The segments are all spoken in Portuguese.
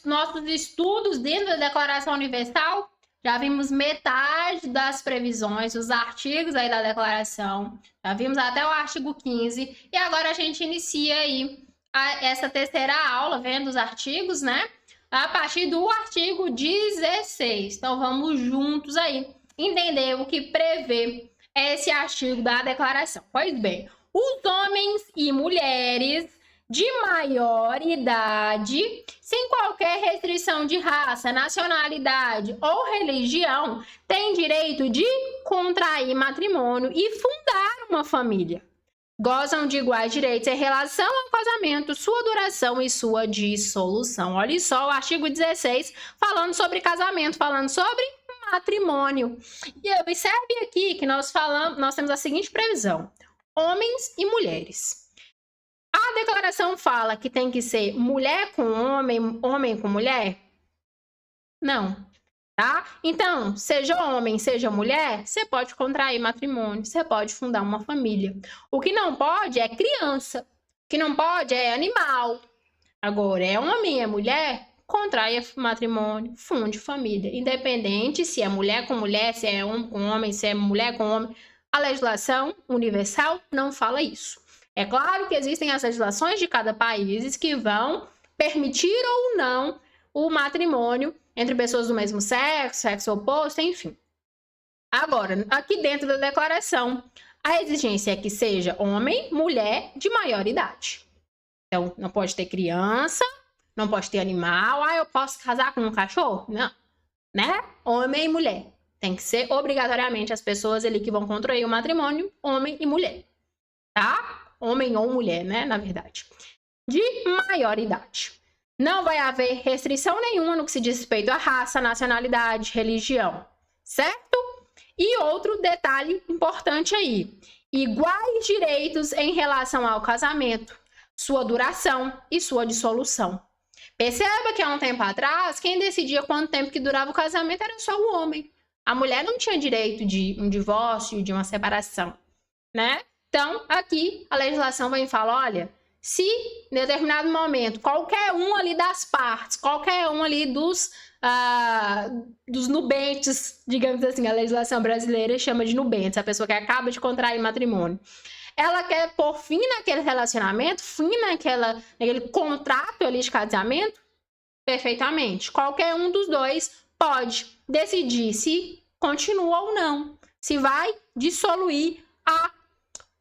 nossos estudos dentro da Declaração Universal, já vimos metade das previsões, os artigos aí da declaração, já vimos até o artigo 15, e agora a gente inicia aí essa terceira aula, vendo os artigos, né? A partir do artigo 16. Então, vamos juntos aí entender o que prevê esse artigo da declaração. Pois bem, os homens e mulheres de maior idade, sem qualquer restrição de raça, nacionalidade ou religião, têm direito de contrair matrimônio e fundar uma família. Gozam de iguais direitos em relação ao casamento, sua duração e sua dissolução. Olha só o artigo 16 falando sobre casamento, falando sobre matrimônio. E observe aqui que nós temos a seguinte previsão: homens e mulheres. A declaração fala que tem que ser mulher com homem, homem com mulher? Não, tá? Então, seja homem, seja mulher, você pode contrair matrimônio, você pode fundar uma família. O que não pode é criança, o que não pode é animal. Agora, é homem, é mulher, contrai matrimônio, funde família. Independente se é mulher com mulher, se é homem com homem, se é mulher com homem. A legislação universal não fala isso. É claro que existem as legislações de cada país que vão permitir ou não o matrimônio entre pessoas do mesmo sexo, sexo oposto, enfim. Agora, aqui dentro da declaração, a exigência é que seja homem, mulher de maior idade. Então, não pode ter criança, não pode ter animal. Ah, eu posso casar com um cachorro? Não, né? Homem e mulher. Tem que ser obrigatoriamente as pessoas ali que vão contrair o matrimônio, homem e mulher, tá? Homem ou mulher, né, na verdade, de maior idade. Não vai haver restrição nenhuma no que se diz respeito à raça, nacionalidade, religião, certo? E outro detalhe importante aí: iguais direitos em relação ao casamento, sua duração e sua dissolução. Perceba que há um tempo atrás, quem decidia quanto tempo que durava o casamento era só o homem. A mulher não tinha direito de um divórcio, de uma separação, né? Então, aqui a legislação vem e fala, olha, se em determinado momento qualquer um ali das partes, qualquer um ali dos nubentes, digamos assim, a legislação brasileira chama de nubentes, a pessoa que acaba de contrair matrimônio, ela quer pôr fim naquele relacionamento, fim naquele contrato ali de casamento, perfeitamente. Qualquer um dos dois pode decidir se continua ou não, se vai dissoluir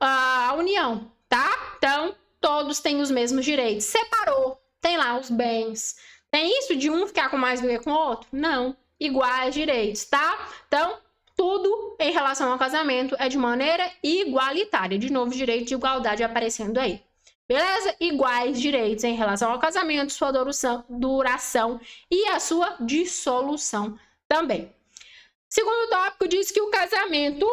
a união, tá? Então, todos têm os mesmos direitos. Separou, tem lá os bens. Tem isso de um ficar com mais do que com o outro? Não. Iguais direitos, tá? Então, tudo em relação ao casamento é de maneira igualitária. De novo, direito de igualdade aparecendo aí. Beleza? Iguais direitos em relação ao casamento, sua duração e a sua dissolução também. Segundo tópico diz que o casamento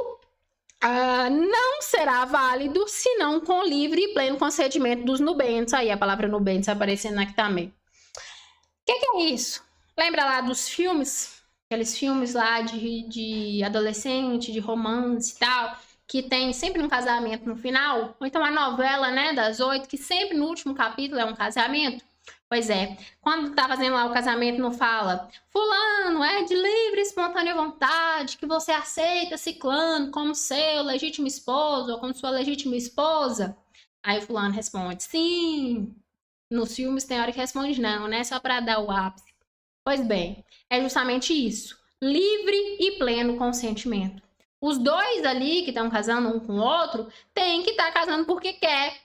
não será válido senão com livre e pleno consentimento dos nubentes. Aí a palavra nubentes aparecendo aqui também. O que é isso? Lembra lá dos filmes? Aqueles filmes lá de adolescente, de romance e tal, que tem sempre um casamento no final? Ou então a novela, né, das 8, que sempre no último capítulo é um casamento? Pois é, quando tá fazendo lá o casamento não fala fulano é de livre e espontânea vontade que você aceita ciclano como seu legítimo esposo ou como sua legítima esposa? Aí o fulano responde sim. Nos filmes tem hora que responde não, né? Só para dar o ápice. Pois bem, é justamente isso. Livre e pleno consentimento. Os dois ali que estão casando um com o outro têm que estar casando porque quer.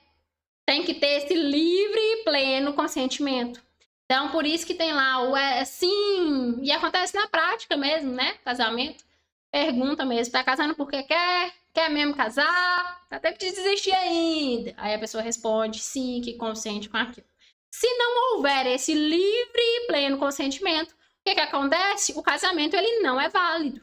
Tem que ter esse livre e pleno consentimento. Então, por isso que tem lá o sim. E acontece na prática mesmo, né? Casamento. Pergunta mesmo, tá casando porque quer? Quer mesmo casar? Tá até que desistir ainda. Aí a pessoa responde sim, que consente com aquilo. Se não houver esse livre e pleno consentimento, o que acontece? O casamento ele não é válido.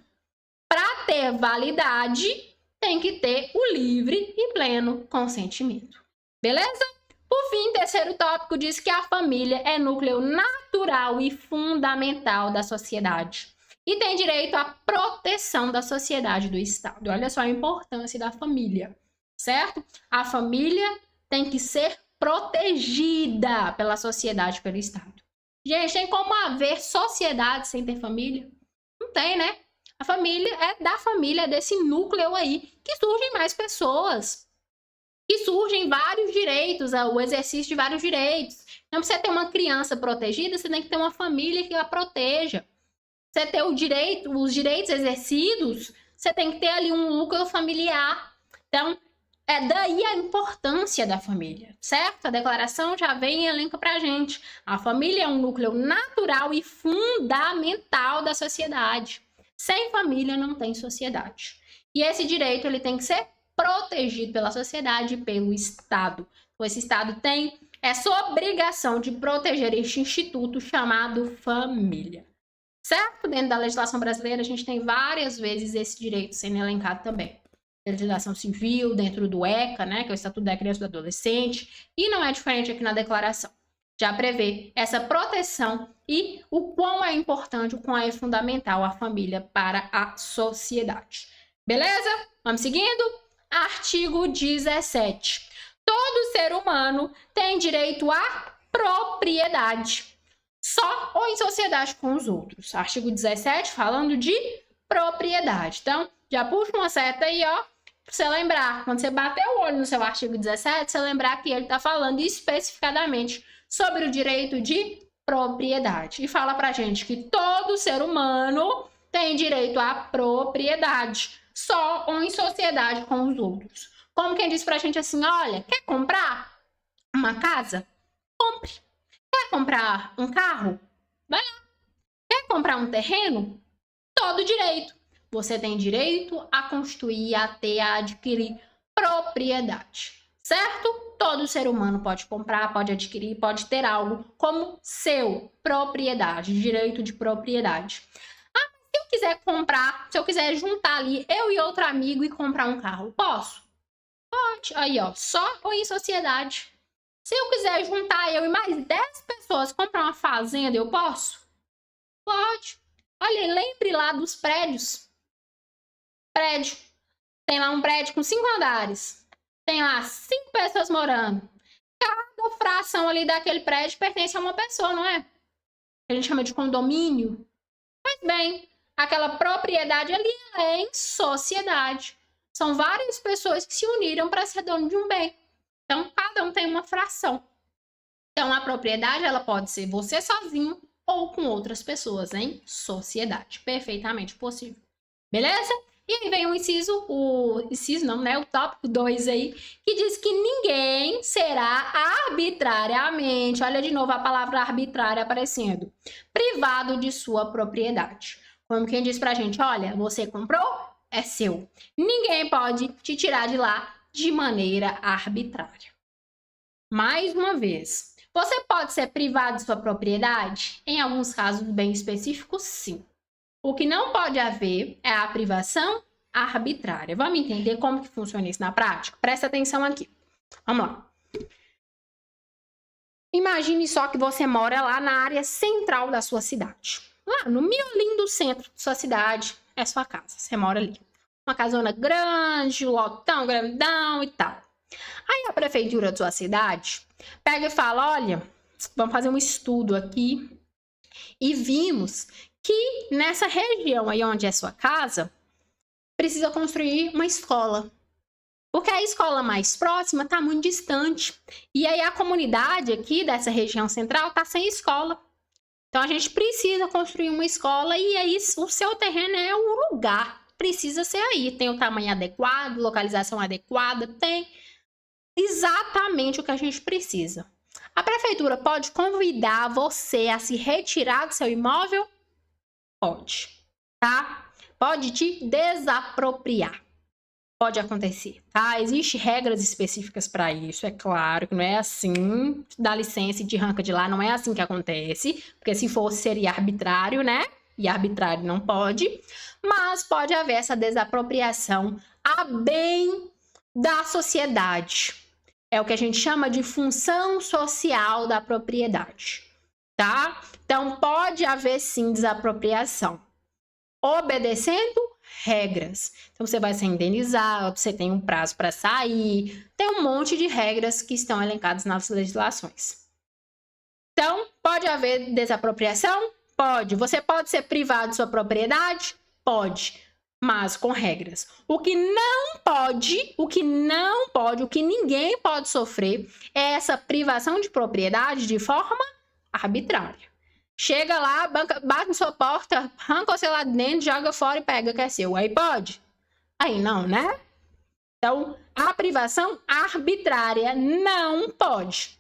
Para ter validade, tem que ter o livre e pleno consentimento. Beleza? Por fim, terceiro tópico diz que a família é núcleo natural e fundamental da sociedade e tem direito à proteção da sociedade e do Estado. Olha só a importância da família, certo? A família tem que ser protegida pela sociedade e pelo Estado. Gente, tem como haver sociedade sem ter família? Não tem, né? A família é da família, é desse núcleo aí, que surgem mais pessoas, que surgem vários direitos, o exercício de vários direitos. Então, pra você ter uma criança protegida, você tem que ter uma família que a proteja. Você ter os direitos exercidos, você tem que ter ali um núcleo familiar. Então, é daí a importância da família, certo? A declaração já vem e elenca pra gente. A família é um núcleo natural e fundamental da sociedade. Sem família não tem sociedade. E esse direito ele tem que ser protegido pela sociedade e pelo Estado. Então, esse Estado tem essa obrigação de proteger este instituto chamado família. Certo? Dentro da legislação brasileira, a gente tem várias vezes esse direito sendo elencado também. Legislação civil, dentro do ECA, né, que é o Estatuto da Criança e do Adolescente, e não é diferente aqui na declaração. Já prevê essa proteção e o quão é importante, o quão é fundamental a família para a sociedade. Beleza? Vamos seguindo? Artigo 17. Todo ser humano tem direito à propriedade, só ou em sociedade com os outros. Artigo 17, falando de propriedade. Então, já puxa uma seta aí, ó, pra você lembrar. Quando você bater o olho no seu artigo 17, você lembrar que ele tá falando especificadamente sobre o direito de propriedade. E fala pra gente que todo ser humano tem direito à propriedade, só ou em sociedade com os outros. Como quem diz pra gente assim, olha, quer comprar uma casa? Compre. Quer comprar um carro? Vai lá. Quer comprar um terreno? Todo direito. Você tem direito a construir, a ter, a adquirir propriedade, certo? Todo ser humano pode comprar, pode adquirir, pode ter algo como seu, propriedade, direito de propriedade. Ah, mas se eu quiser comprar, se eu quiser juntar ali eu e outro amigo e comprar um carro, posso? Pode. Aí, ó, só ou em sociedade. Se eu quiser juntar eu e mais 10 pessoas comprar uma fazenda, eu posso? Pode. Olha, lembre lá dos prédios. Prédio. Tem lá um prédio com 5 andares. Tem lá 5 pessoas morando. Cada fração ali daquele prédio pertence a uma pessoa, não é? A gente chama de condomínio. Pois bem, aquela propriedade ali é em sociedade. São várias pessoas que se uniram para ser dono de um bem. Então, cada um tem uma fração. Então, a propriedade ela pode ser você sozinho ou com outras pessoas em sociedade. Perfeitamente possível. Beleza? E aí vem o tópico 2 aí, que diz que ninguém será arbitrariamente, olha de novo a palavra arbitrária aparecendo, privado de sua propriedade. Como quem diz pra gente, olha, você comprou, é seu. Ninguém pode te tirar de lá de maneira arbitrária. Mais uma vez, você pode ser privado de sua propriedade? Em alguns casos bem específicos, sim. O que não pode haver é a privação arbitrária. Vamos entender como que funciona isso na prática? Presta atenção aqui. Vamos lá. Imagine só que você mora lá na área central da sua cidade. Lá no miolinho do centro da sua cidade é sua casa. Você mora ali. Uma casona grande, lotão, grandão e tal. Aí a prefeitura da sua cidade pega e fala, olha, vamos fazer um estudo aqui e vimos que nessa região aí onde é sua casa, precisa construir uma escola. Porque a escola mais próxima está muito distante. E aí a comunidade aqui dessa região central está sem escola. Então a gente precisa construir uma escola e aí o seu terreno é o lugar. Precisa ser aí. Tem o tamanho adequado, localização adequada, tem exatamente o que a gente precisa. A prefeitura pode convidar você a se retirar do seu imóvel? Pode, tá? Pode te desapropriar. Pode acontecer, tá? Existem regras específicas para isso, é claro que não é assim, dá licença e te arranca de lá, não é assim que acontece, porque se fosse seria arbitrário, né? E arbitrário não pode, mas pode haver essa desapropriação a bem da sociedade. É o que a gente chama de função social da propriedade, tá? Então, pode haver sim desapropriação, obedecendo regras. Então, você vai ser indenizado, você tem um prazo para sair, tem um monte de regras que estão elencadas nas legislações. Então, pode haver desapropriação? Pode. Você pode ser privado de sua propriedade? Pode, mas com regras. O que ninguém pode sofrer é essa privação de propriedade de forma arbitrária. Chega lá, bate na sua porta, arranca você lá dentro, joga fora e pega que é seu. Aí pode? Aí não, né? Então, a privação arbitrária não pode.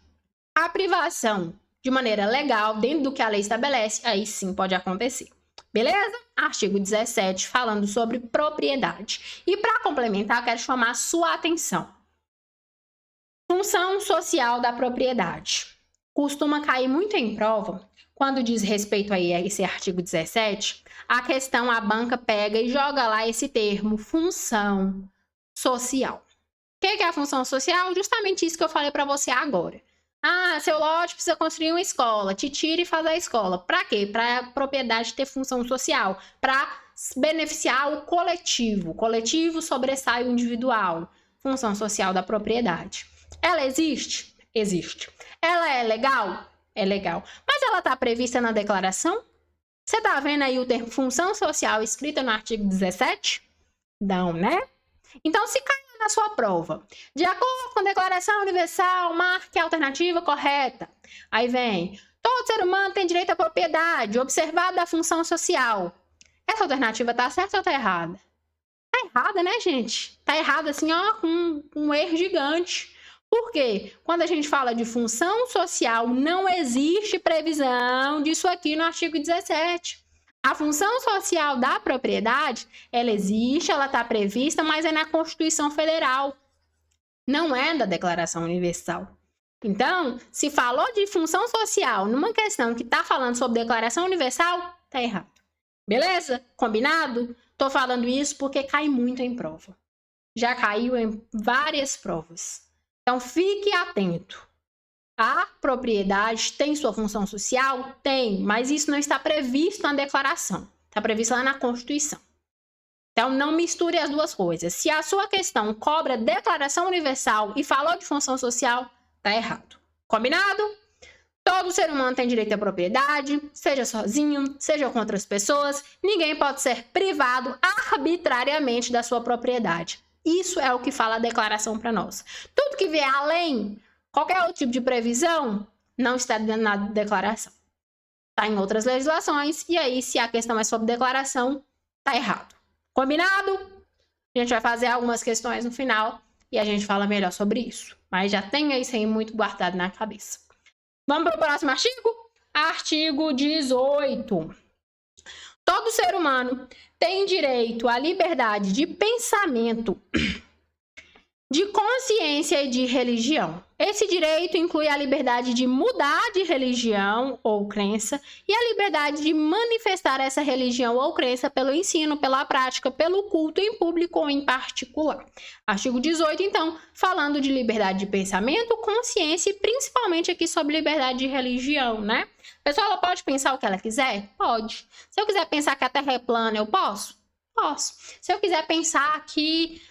A privação de maneira legal, dentro do que a lei estabelece, aí sim pode acontecer. Beleza? Artigo 17, falando sobre propriedade. E para complementar, eu quero chamar a sua atenção. Função social da propriedade. Costuma cair muito em prova, quando diz respeito aí a esse artigo 17, a questão a banca pega e joga lá esse termo, função social. O que é a função social? Justamente isso que eu falei para você agora. Ah, seu lote precisa construir uma escola, te tira e faz a escola. Para quê? Para a propriedade ter função social, para beneficiar o coletivo. O coletivo sobressai o individual. Função social da propriedade. Ela existe? Existe. Ela é legal? É legal. Mas ela está prevista na declaração? Você está vendo aí o termo função social escrito no artigo 17? Não, né? Então, se cair na sua prova, de acordo com a Declaração Universal, marque a alternativa correta. Aí vem, todo ser humano tem direito à propriedade, observado a função social. Essa alternativa tá certa ou tá errada? Tá errada, né, gente? Tá errada assim, ó, com um erro gigante. Por quê? Quando a gente fala de função social, não existe previsão disso aqui no artigo 17. A função social da propriedade, ela existe, ela está prevista, mas é na Constituição Federal, não é da Declaração Universal. Então, se falou de função social numa questão que está falando sobre Declaração Universal, tá errado. Beleza? Combinado? Tô falando isso porque cai muito em prova. Já caiu em várias provas. Então, fique atento. A propriedade tem sua função social? Tem, mas isso não está previsto na declaração. Está previsto lá na Constituição. Então, não misture as duas coisas. Se a sua questão cobra declaração universal e falou de função social, está errado. Combinado? Todo ser humano tem direito à propriedade, seja sozinho, seja com outras pessoas. Ninguém pode ser privado arbitrariamente da sua propriedade. Isso é o que fala a declaração para nós. Tudo que vier além, qualquer outro tipo de previsão, não está na declaração. Está em outras legislações, e aí, se a questão é sobre declaração, está errado. Combinado? A gente vai fazer algumas questões no final e a gente fala melhor sobre isso. Mas já tenha isso aí muito guardado na cabeça. Vamos para o próximo artigo? Artigo 18. Todo ser humano tem direito à liberdade de pensamento, de consciência e de religião. Esse direito inclui a liberdade de mudar de religião ou crença e a liberdade de manifestar essa religião ou crença pelo ensino, pela prática, pelo culto em público ou em particular. Artigo 18, então, falando de liberdade de pensamento, consciência e principalmente aqui sobre liberdade de religião, né? A pessoa ela pode pensar o que ela quiser? Pode. Se eu quiser pensar que a Terra é plana, eu posso? Posso. Se eu quiser pensar que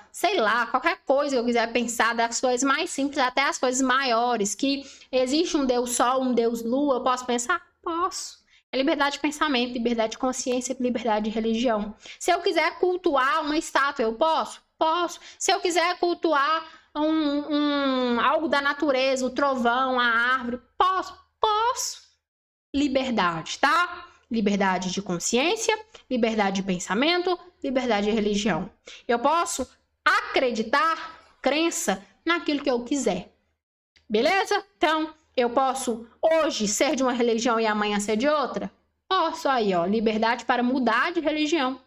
sei lá, qualquer coisa que eu quiser pensar, das coisas mais simples até as coisas maiores, que existe um Deus Sol, um Deus Lua, eu posso pensar? Posso. É liberdade de pensamento, liberdade de consciência, liberdade de religião. Se eu quiser cultuar uma estátua, eu posso? Posso. Se eu quiser cultuar algo da natureza, o trovão, a árvore, posso? Posso. Liberdade, tá? Liberdade de consciência, liberdade de pensamento, liberdade de religião. Eu posso acreditar, crença, naquilo que eu quiser. Beleza? Então, eu posso hoje ser de uma religião e amanhã ser de outra? Posso aí, ó, liberdade para mudar de religião.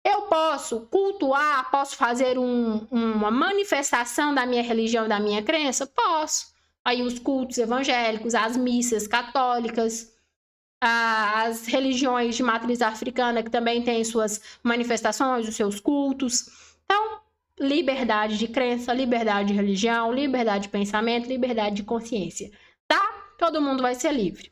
Eu posso cultuar, posso fazer uma manifestação da minha religião, da minha crença? Posso. Aí os cultos evangélicos, as missas católicas, as religiões de matriz africana que também têm suas manifestações, os seus cultos. Então, liberdade de crença, liberdade de religião, liberdade de pensamento, liberdade de consciência, tá? Todo mundo vai ser livre.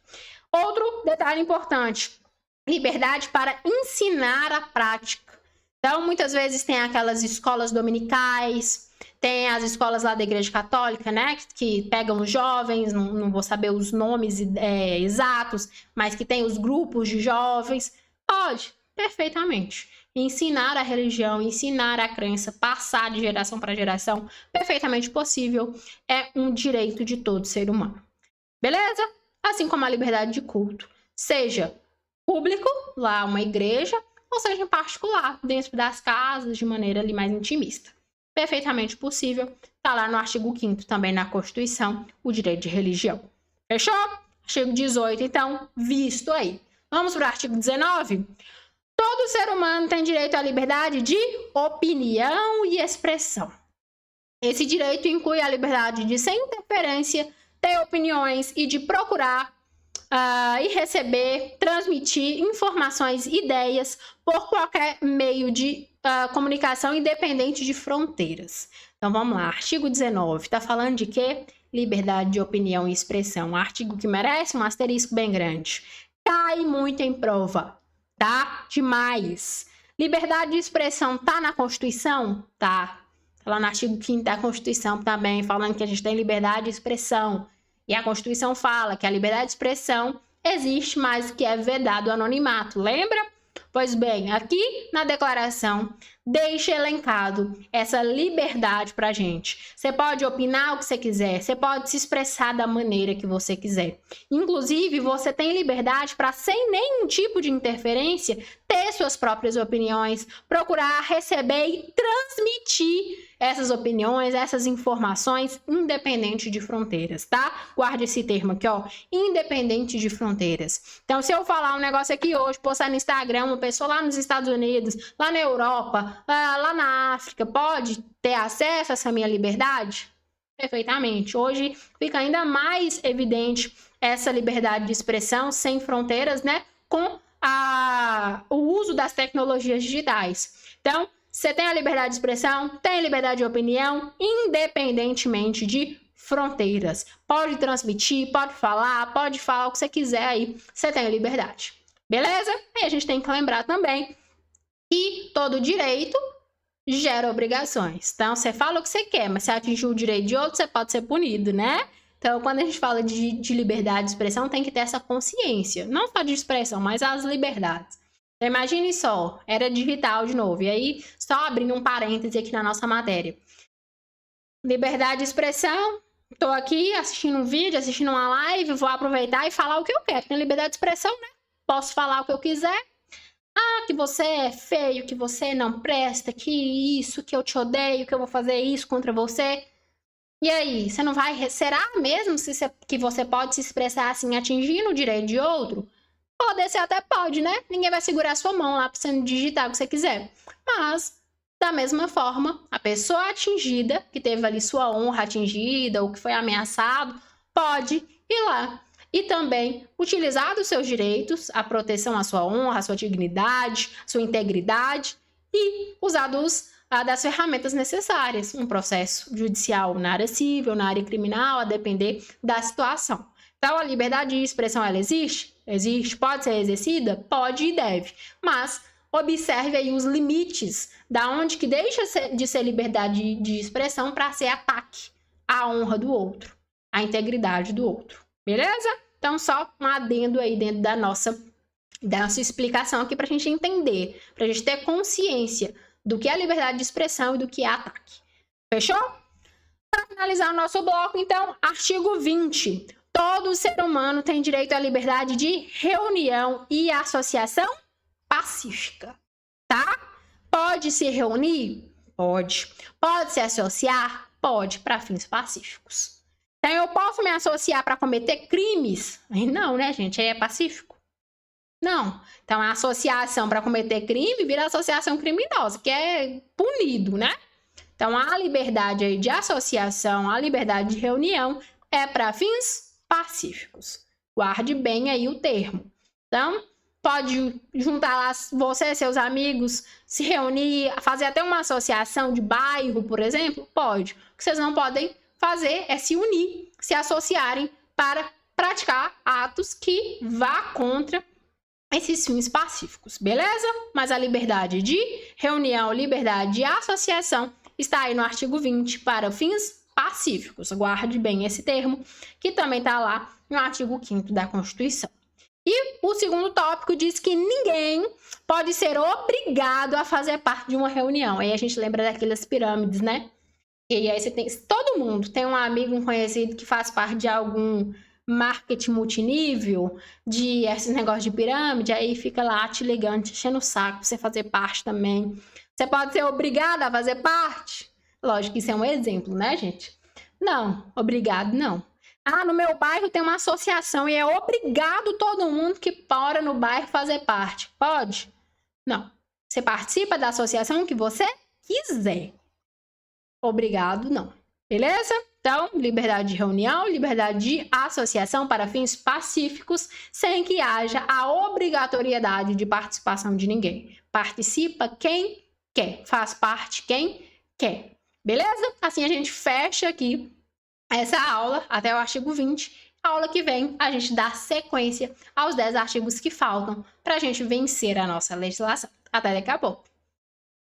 Outro detalhe importante, liberdade para ensinar a prática. Então, muitas vezes tem aquelas escolas dominicais, tem as escolas lá da Igreja Católica, né, que pegam os jovens, não vou saber os nomes exatos, mas que tem os grupos de jovens. Pode, perfeitamente. Ensinar a religião, ensinar a crença, passar de geração para geração, perfeitamente possível, é um direito de todo ser humano. Beleza? Assim como a liberdade de culto, seja público, lá uma igreja, ou seja em particular, dentro das casas, de maneira ali mais intimista. Perfeitamente possível, está lá no artigo 5º também na Constituição, o direito de religião. Fechou? Artigo 18, então, visto aí. Vamos para o artigo 19? Todo ser humano tem direito à liberdade de opinião e expressão. Esse direito inclui a liberdade de, sem interferência, ter opiniões e de procurar e receber, transmitir informações, ideias por qualquer meio de comunicação independente de fronteiras. Então vamos lá, artigo 19, está falando de quê? Liberdade de opinião e expressão, um artigo que merece um asterisco bem grande. Cai muito em prova, tá? Demais. Liberdade de expressão tá na Constituição? Tá. Lá no artigo 5º da Constituição também, falando que a gente tem liberdade de expressão. E a Constituição fala que a liberdade de expressão existe, mas que é vedado o anonimato. Lembra? Pois bem, aqui na declaração, deixa elencado essa liberdade pra gente. Você pode opinar o que você quiser, você pode se expressar da maneira que você quiser. Inclusive, você tem liberdade para, sem nenhum tipo de interferência, ter suas próprias opiniões, procurar receber e transmitir essas opiniões, essas informações, independente de fronteiras, tá? Guarde esse termo aqui, ó, independente de fronteiras. Então, se eu falar um negócio aqui hoje, postar no Instagram, uma pessoa lá nos Estados Unidos, lá na Europa, lá na África, pode ter acesso a essa minha liberdade? Perfeitamente. Hoje fica ainda mais evidente essa liberdade de expressão sem fronteiras, né? Com o uso das tecnologias digitais. Então, você tem a liberdade de expressão, tem a liberdade de opinião, independentemente de fronteiras. Pode transmitir, pode falar o que você quiser aí, você tem a liberdade. Beleza? E a gente tem que lembrar também que todo direito gera obrigações. Então, você fala o que você quer, mas se atingir o direito de outro, você pode ser punido, né? Então, quando a gente fala de liberdade de expressão, tem que ter essa consciência. Não só de expressão, mas as liberdades. Então, imagine só, era digital de novo. E aí, só abrindo um parêntese aqui na nossa matéria. Liberdade de expressão. Estou aqui assistindo um vídeo, assistindo uma live, vou aproveitar e falar o que eu quero. Tem liberdade de expressão, né? Posso falar o que eu quiser. Ah, que você é feio, que você não presta, que isso, que eu te odeio, que eu vou fazer isso contra você. E aí, você não vai... Será mesmo que você pode se expressar assim, atingindo o direito de outro? Poder ser até pode, né? Ninguém vai segurar a sua mão lá para você digitar o que você quiser. Mas, da mesma forma, a pessoa atingida, que teve ali sua honra atingida ou que foi ameaçado, pode ir lá e também utilizar dos seus direitos, a proteção à sua honra, à sua dignidade, sua integridade e usar das ferramentas necessárias, um processo judicial na área civil, na área criminal, a depender da situação. Então, a liberdade de expressão, ela existe? Existe. Pode ser exercida? Pode e deve. Mas observe aí os limites da onde que deixa de ser liberdade de expressão para ser ataque à honra do outro, à integridade do outro. Beleza? Então, só um adendo aí dentro da nossa explicação aqui para a gente entender, para a gente ter consciência do que é liberdade de expressão e do que é ataque. Fechou? Para finalizar o nosso bloco, então, artigo 20. Todo ser humano tem direito à liberdade de reunião e associação pacífica, tá? Pode se reunir? Pode. Pode se associar? Pode, para fins pacíficos. Então, eu posso me associar para cometer crimes? Não, né, gente? Aí é pacífico? Não. Então, a associação para cometer crime vira associação criminosa, que é punido, né? Então, a liberdade aí de associação, a liberdade de reunião é para fins pacíficos. Guarde bem aí o termo. Então, pode juntar lá você e seus amigos, se reunir, fazer até uma associação de bairro, por exemplo? Pode. O que vocês não podem fazer é se unir, se associarem para praticar atos que vá contra esses fins pacíficos, beleza? Mas a liberdade de reunião, liberdade de associação está aí no artigo 20 para fins pacíficos. Guarde bem esse termo, que também está lá no artigo 5º da Constituição. E o segundo tópico diz que ninguém pode ser obrigado a fazer parte de uma reunião. Aí a gente lembra daquelas pirâmides, né? E aí você tem... Todo mundo tem um amigo, um conhecido que faz parte de algum marketing multinível, de esses negócios de pirâmide, aí fica lá te ligando, te enchendo o saco pra você fazer parte também. Você pode ser obrigado a fazer parte? Lógico que isso é um exemplo, né, gente? Não, obrigado não. Ah, no meu bairro tem uma associação e é obrigado todo mundo que mora no bairro fazer parte. Pode? Não. Você participa da associação que você quiser. Obrigado, não. Beleza? Então, liberdade de reunião, liberdade de associação para fins pacíficos, sem que haja a obrigatoriedade de participação de ninguém. Participa quem quer, faz parte quem quer. Beleza? Assim a gente fecha aqui essa aula até o artigo 20. A aula que vem, a gente dá sequência aos 10 artigos que faltam para a gente vencer a nossa legislação. Até daqui a pouco.